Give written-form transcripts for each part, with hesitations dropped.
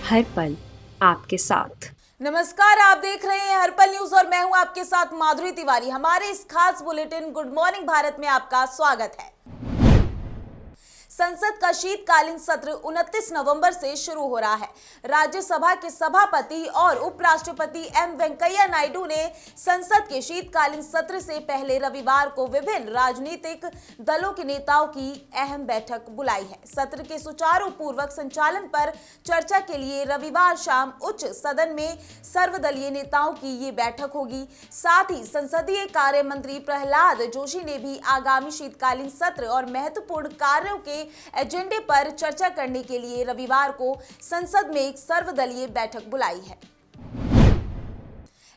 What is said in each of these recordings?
हर पल आपके साथ। नमस्कार, आप देख रहे हैं हर्पल न्यूज और मैं हूं आपके साथ माधुरी तिवारी। हमारे इस खास बुलेटिन गुड मॉर्निंग भारत में आपका स्वागत है। संसद का शीतकालीन सत्र 29 नवंबर से शुरू हो रहा है। राज्यसभा के सभापति और उपराष्ट्रपति एम वेंकैया नायडू ने संसद के शीतकालीन सत्र से पहले रविवार को विभिन्न राजनीतिक दलों के नेताओं की अहम बैठक बुलाई है। सत्र के सुचारू पूर्वक संचालन पर चर्चा के लिए रविवार शाम उच्च सदन में सर्वदलीय नेताओं की ये बैठक होगी। साथ ही संसदीय कार्य मंत्री प्रहलाद जोशी ने भी आगामी शीतकालीन सत्र और महत्वपूर्ण कार्यों के एजेंडे पर चर्चा करने के लिए रविवार को संसद में एक सर्वदलीय बैठक बुलाई है।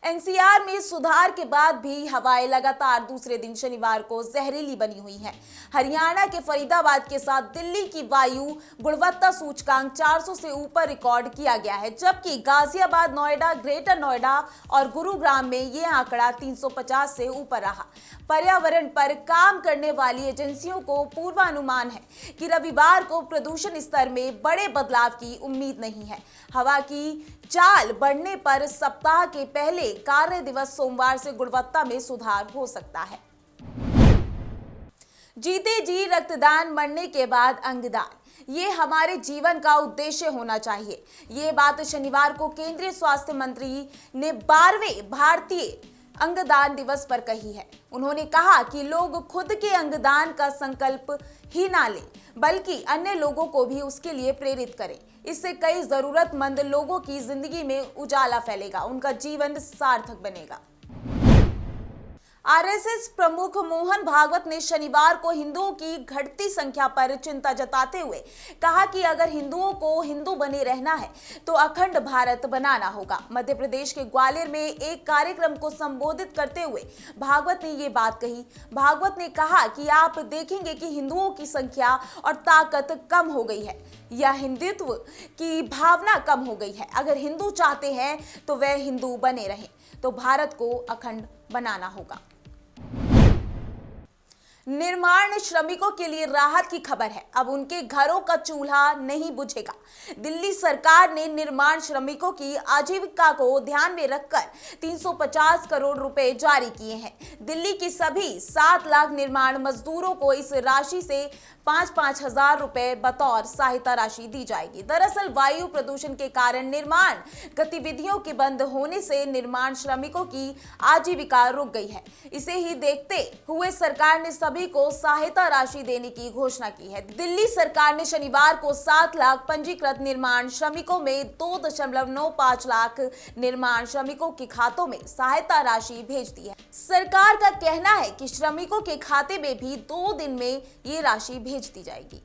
एनसीआर में सुधार के बाद भी हवाएं लगातार दूसरे दिन शनिवार को जहरीली बनी हुई हैं। हरियाणा के फरीदाबाद के साथ दिल्ली की वायु गुणवत्ता सूचकांक 400 से ऊपर रिकॉर्ड किया गया है, जबकि गाजियाबाद, नोएडा, ग्रेटर नोएडा और गुरुग्राम में यह आंकड़ा 350 से ऊपर रहा। पर्यावरण पर काम करने वाली एजेंसियों को पूर्वानुमान है कि रविवार को प्रदूषण स्तर में बड़े बदलाव की उम्मीद नहीं है। हवा की चाल बढ़ने पर सप्ताह के पहले कार्य दिवस सोमवार से गुणवत्ता में सुधार हो सकता है। जीते जी रक्तदान, मरने के बाद अंगदान, ये हमारे जीवन का उद्देश्य होना चाहिए। ये बात शनिवार को केंद्रीय स्वास्थ्य मंत्री ने 12वें भारतीय अंगदान दिवस पर कही है। उन्होंने कहा कि लोग खुद के अंगदान का संकल्प ही ना लें, बल्कि अन्य लोगों को भी उसके लिए प्रेरित करें। इससे कई जरूरतमंद लोगों की जिंदगी में उजाला फैलेगा, उनका जीवन सार्थक बनेगा। आरएसएस प्रमुख मोहन भागवत ने शनिवार को हिंदुओं की घटती संख्या पर चिंता जताते हुए कहा कि अगर हिंदुओं को हिंदू बने रहना है तो अखंड भारत बनाना होगा। मध्य प्रदेश के ग्वालियर में एक कार्यक्रम को संबोधित करते हुए भागवत ने ये बात कही। भागवत ने कहा कि आप देखेंगे कि हिंदुओं की संख्या और ताकत कम हो गई है या हिंदुत्व की भावना कम हो गई है। अगर हिंदू चाहते हैं तो वह हिंदू बने रहें, तो भारत को अखंड बनाना होगा। निर्माण श्रमिकों के लिए राहत की खबर है, अब उनके घरों का चूल्हा नहीं बुझेगा। दिल्ली सरकार ने निर्माण श्रमिकों की आजीविका को ध्यान में रखकर 350 करोड़ रुपए जारी किए हैं। दिल्ली की सभी 7 लाख निर्माण मजदूरों को इस राशि से 5-5 हजार रुपए बतौर सहायता राशि दी जाएगी। दरअसल वायु प्रदूषण के कारण निर्माण गतिविधियों के बंद होने से निर्माण श्रमिकों की आजीविका रुक गई है। इसे ही देखते हुए सरकार ने सभी को सहायता राशि देने की घोषणा की है। दिल्ली सरकार ने शनिवार को 7 लाख पंजीकृत निर्माण श्रमिकों में 2.95 लाख निर्माण श्रमिकों के खातों में सहायता राशि भेज दी है। सरकार का कहना है कि श्रमिकों के खाते में भी 2 दिन में ये राशि भेज दी जाएगी।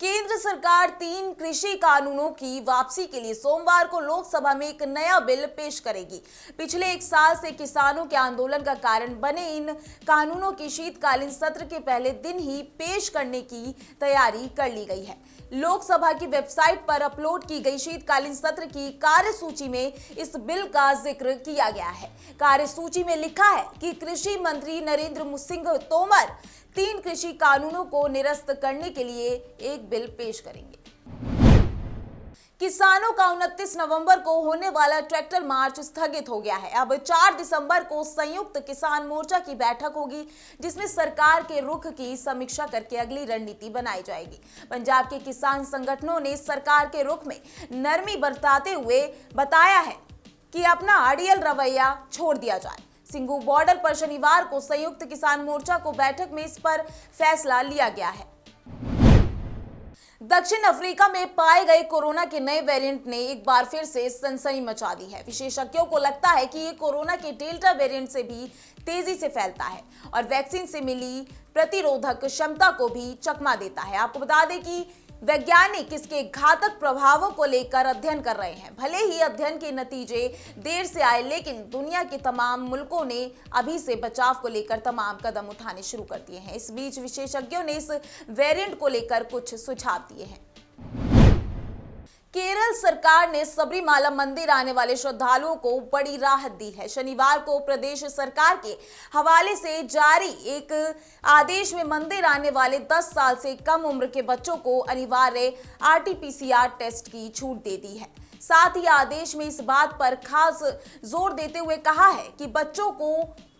केंद्र सरकार 3 कृषि कानूनों की वापसी के लिए सोमवार को लोकसभा में एक नया बिल पेश करेगी। पिछले 1 साल से किसानों के आंदोलन का कारण बने इन कानूनों की शीतकालीन सत्र के पहले दिन ही पेश करने की तैयारी कर ली गई है। लोकसभा की वेबसाइट पर अपलोड की गई शीतकालीन सत्र की कार्यसूची में इस बिल का जिक्र किया गया है। कार्यसूची में लिखा है कि कृषि मंत्री नरेंद्र सिंह तोमर 3 कृषि कानूनों को निरस्त करने के लिए एक बिल पेश करेंगे। किसानों का 29 नवंबर को होने वाला ट्रैक्टर मार्च स्थगित हो गया है। अब 4 दिसंबर को संयुक्त किसान मोर्चा की बैठक होगी, जिसमें सरकार के रुख की समीक्षा करके अगली रणनीति बनाई जाएगी। पंजाब के किसान संगठनों ने सरकार के रुख में नरमी बरताते हुए बताया है कि अपना अड़ियल रवैया छोड़ दिया जाए। सिंघू बॉर्डर पर शनिवार को संयुक्त किसान मोर्चा को बैठक में इस पर फैसला लिया गया है। दक्षिण अफ्रीका में पाए गए कोरोना के नए वेरिएंट ने एक बार फिर से सनसनी मचा दी है। विशेषज्ञों को लगता है कि ये कोरोना के डेल्टा वेरिएंट से भी तेजी से फैलता है और वैक्सीन से मिली प्रतिरोधक क्षमता को भी चकमा देता है। आपको बता दें कि वैज्ञानिक इसके घातक प्रभावों को लेकर अध्ययन कर रहे हैं। भले ही अध्ययन के नतीजे देर से आए, लेकिन दुनिया के तमाम मुल्कों ने अभी से बचाव को लेकर तमाम कदम उठाने शुरू कर दिए हैं। इस बीच विशेषज्ञों ने इस वेरिएंट को लेकर कुछ सुझाव दिए हैं। केरल सरकार ने सबरीमाला मंदिर आने वाले श्रद्धालुओं को बड़ी राहत दी है। शनिवार को प्रदेश सरकार के हवाले से जारी एक आदेश में मंदिर आने वाले 10 साल से कम उम्र के बच्चों को अनिवार्य आरटी-पीसीआर टेस्ट की छूट दे दी है। साथ ही आदेश में इस बात पर खास जोर देते हुए कहा है कि बच्चों को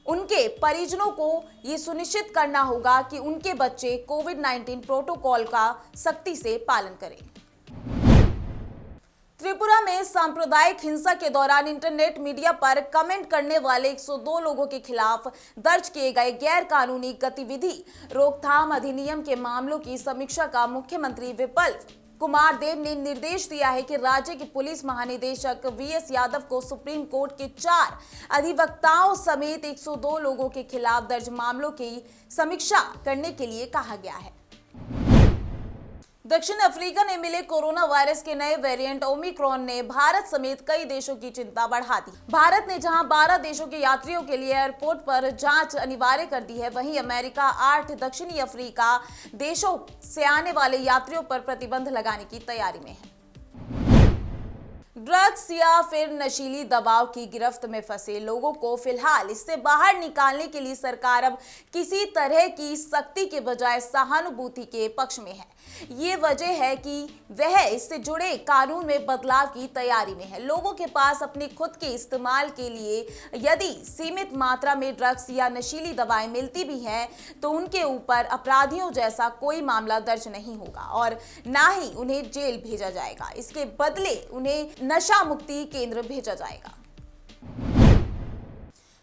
उनके परिजनों को ये सुनिश्चित करना होगा कि उनके बच्चे कोविड-19 प्रोटोकॉल का सख्ती से पालन करें। त्रिपुरा में सांप्रदायिक हिंसा के दौरान इंटरनेट मीडिया पर कमेंट करने वाले 102 लोगों के खिलाफ दर्ज किए गए गैर कानूनी गतिविधि रोकथाम अधिनियम के मामलों की समीक्षा का मुख्यमंत्री विप्लव कुमार देव ने निर्देश दिया है कि राज्य के पुलिस महानिदेशक वीएस यादव को सुप्रीम कोर्ट के 4 अधिवक्ताओं समेत 102 लोगों के खिलाफ दर्ज मामलों की समीक्षा करने के लिए कहा गया है। दक्षिण अफ्रीका में मिले कोरोना वायरस के नए वेरिएंट ओमिक्रॉन ने भारत समेत कई देशों की चिंता बढ़ा दी। भारत ने जहां 12 देशों के यात्रियों के लिए एयरपोर्ट पर जांच अनिवार्य कर दी है, वहीं अमेरिका 8 दक्षिणी अफ्रीका देशों से आने वाले यात्रियों पर प्रतिबंध लगाने की तैयारी में है। ड्रग्स या फिर नशीली दवाओं की गिरफ्त में फंसे लोगों को फिलहाल इससे बाहर निकालने के लिए सरकार अब किसी तरह की सख्ती के बजाय सहानुभूति के पक्ष में है। ये वजह है कि वह इससे जुड़े कानून में बदलाव की तैयारी में है। लोगों के पास अपने खुद के इस्तेमाल के लिए यदि सीमित मात्रा में ड्रग्स या नशीली दवाएं मिलती भी हैं तो उनके ऊपर अपराधियों जैसा कोई मामला दर्ज नहीं होगा और ना ही उन्हें जेल भेजा जाएगा। इसके बदले उन्हें नशा मुक्ति केंद्र भेजा जाएगा।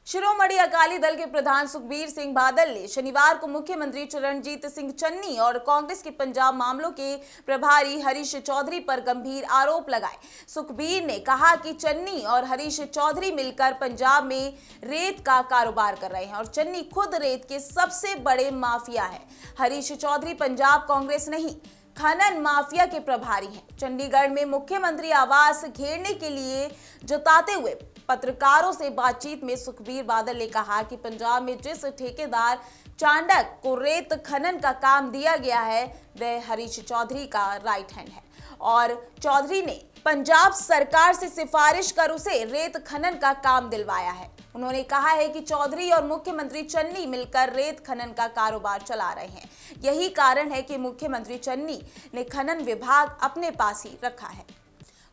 शिरोमणि अकाली दल के प्रधान सुखबीर सिंह बादल ने शनिवार को मुख्यमंत्री चरणजीत सिंह चन्नी और कांग्रेस के पंजाब मामलों के प्रभारी हरीश चौधरी पर गंभीर आरोप लगाए। सुखबीर ने कहा कि चन्नी और हरीश चौधरी मिलकर पंजाब में रेत का कारोबार कर रहे हैं और चन्नी खुद रेत के सबसे बड़े माफिया है। हरीश चौधरी पंजाब कांग्रेस नहीं, खनन माफिया के प्रभारी हैं। चंडीगढ़ में मुख्यमंत्री आवास घेरने के लिए जताते हुए पत्रकारों से बातचीत में सुखबीर बादल ने कहा कि पंजाब में जिस ठेकेदार चांडक को रेत खनन का काम दिया गया है वह हरीश चौधरी का राइट हैंड है और चौधरी ने पंजाब सरकार से सिफारिश कर उसे रेत खनन का काम दिलवाया है। उन्होंने कहा है कि चौधरी और मुख्यमंत्री चन्नी मिलकर रेत खनन का कारोबार चला रहे हैं। यही कारण है कि मुख्यमंत्री चन्नी ने खनन विभाग अपने पास ही रखा है।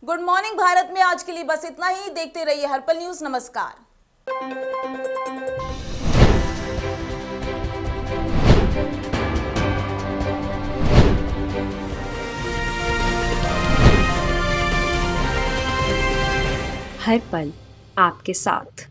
गुड मॉर्निंग भारत में आज के लिए बस इतना ही। देखते रहिए हर्पल न्यूज। नमस्कार। हर पल आपके साथ।